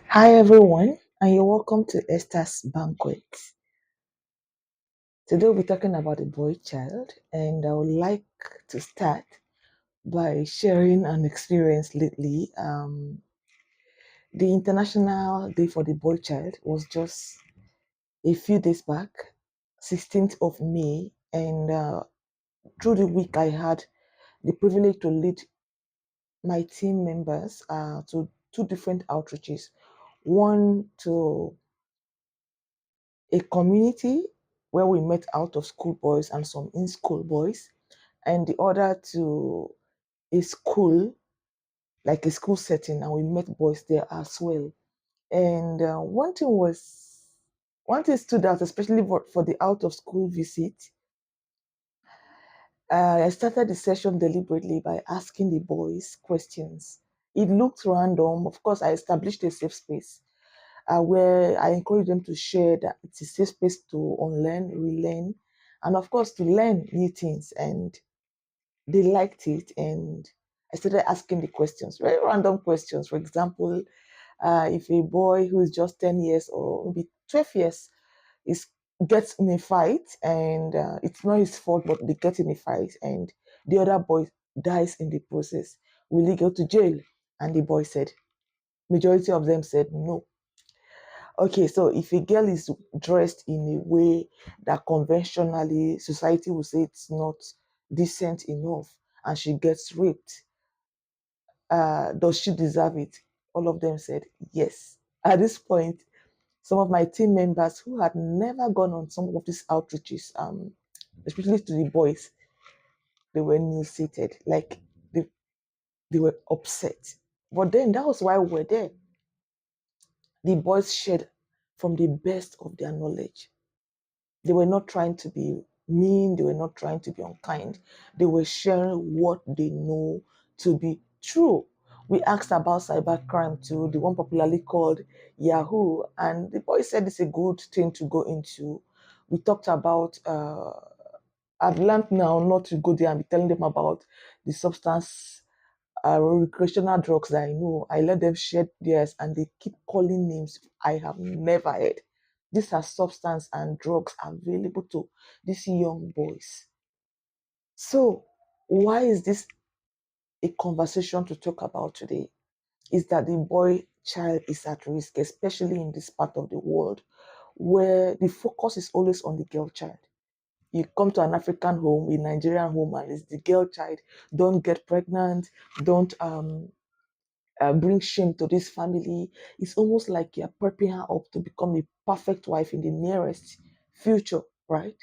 Hi everyone, and you're welcome to Esther's Banquet. Today we'll be talking about a boy child, and I would like to start by sharing an experience lately. The International Day for the Boy Child was just a few days back, 16th of May, and through the week I had the privilege to lead my team members to two different outreaches. One to a community where we met out of school boys and some in school boys, and the other to a school, like a school setting, and we met boys there as well. And one thing stood out, especially for the out of school visit. I started the session deliberately by asking the boys questions. It looked random. Of course, I established a safe space where I encourage them to share that it's a safe space to unlearn, relearn, and of course to learn new things. And they liked it, and I started asking the questions, very random questions. For example, if a boy who is just 10 years or maybe 12 years is gets in a fight and it's not his fault, but they get in a fight and the other boy dies in the process, will he go to jail? And the boy said, majority of them said no. Okay, so if a girl is dressed in a way that conventionally society will say it's not decent enough and she gets raped, does she deserve it? All of them said yes. At this point, some of my team members who had never gone on some of these outreaches, especially to the boys, they were nauseated, like they were upset. But then that was why we were there. The boys shared from the best of their knowledge. They were not trying to be mean, they were not trying to be unkind. They were sharing what they know to be true. We asked about cybercrime too, the one popularly called Yahoo, and the boy said it's a good thing to go into. We talked about, I've learned now not to go there and be telling them about the substance recreational drugs that I know. I let them share theirs and they keep calling names I have never heard. These are substance and drugs available to these young boys. So, why is this a conversation to talk about today? Is that the boy child is at risk, especially in this part of the world where the focus is always on the girl child. You come to an African home, a Nigerian home, and it's the girl child. Don't get pregnant. Don't bring shame to this family. It's almost like you're prepping her up to become the perfect wife in the nearest future, right?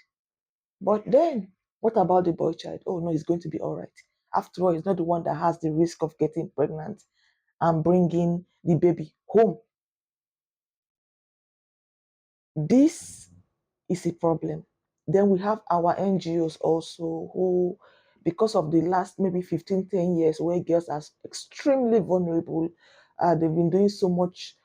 But then, what about the boy child? Oh no, he's going to be all right. After all, he's not the one that has the risk of getting pregnant and bringing the baby home. This is a problem. Then we have our NGOs also who, because of the last maybe 15, 10 years where girls are extremely vulnerable, they've been doing so much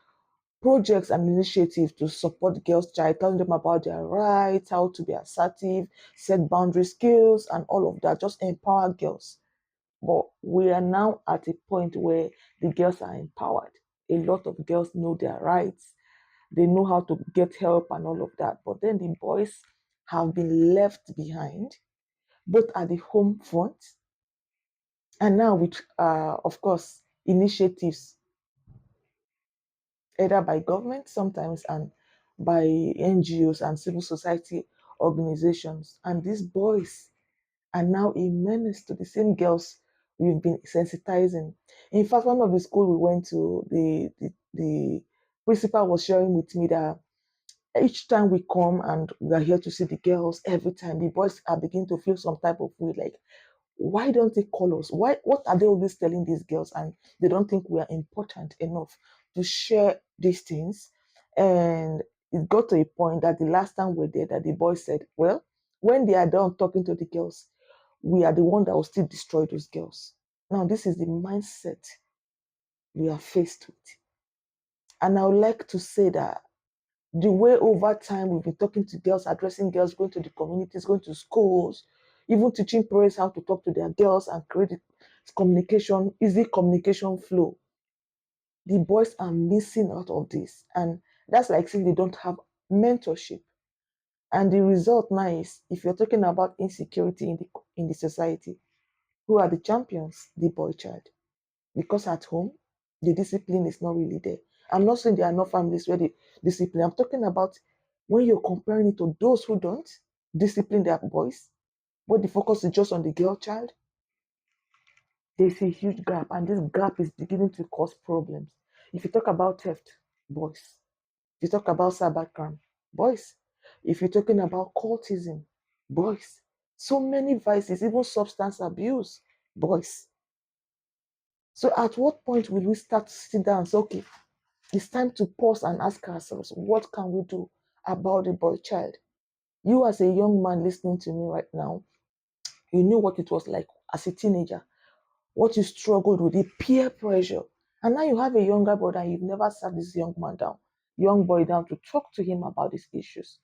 projects and initiatives to support girls' child, telling them about their rights, how to be assertive, set boundary skills, and all of that, just empower girls. But we are now at a point where the girls are empowered. A lot of girls know their rights, they know how to get help and all of that. But then the boys have been left behind, both at the home front and now with, of course, initiatives either by government sometimes and by NGOs and civil society organizations. And these boys are now a menace to the same girls we've been sensitizing. In fact, one of the school we went to, the principal was sharing with me that each time we come and we are here to see the girls, every time the boys are beginning to feel some type of way, like why don't they call us? Why what are they always telling these girls? And they don't think we are important enough to share these things. And it got to a point that the last time we were there, that the boys said, well, when they are done talking to the girls, we are the one that will still destroy those girls. Now, this is the mindset we are faced with. And I would like to say that the way over time we've been talking to girls, addressing girls, going to the communities, going to schools, even teaching parents how to talk to their girls and create communication, easy communication flow. The boys are missing out of this, and that's like saying they don't have mentorship. And the result now is, if you're talking about insecurity in the society, who are the champions? The boy child. Because at home, the discipline is not really there. I'm not saying there are no families where the discipline. I'm talking about when you're comparing it to those who don't discipline their boys, but the focus is just on the girl child. There's a huge gap, and this gap is beginning to cause problems. If you talk about theft, boys. If you talk about cybercrime, boys. If you're talking about cultism, boys. So many vices, even substance abuse, boys. So at what point will we start sitting down and say, okay, it's time to pause and ask ourselves, what can we do about the boy child? You as a young man listening to me right now, you know what it was like as a teenager, what you struggled with, the peer pressure. And now you have a younger brother and you've never sat this young boy down to talk to him about these issues.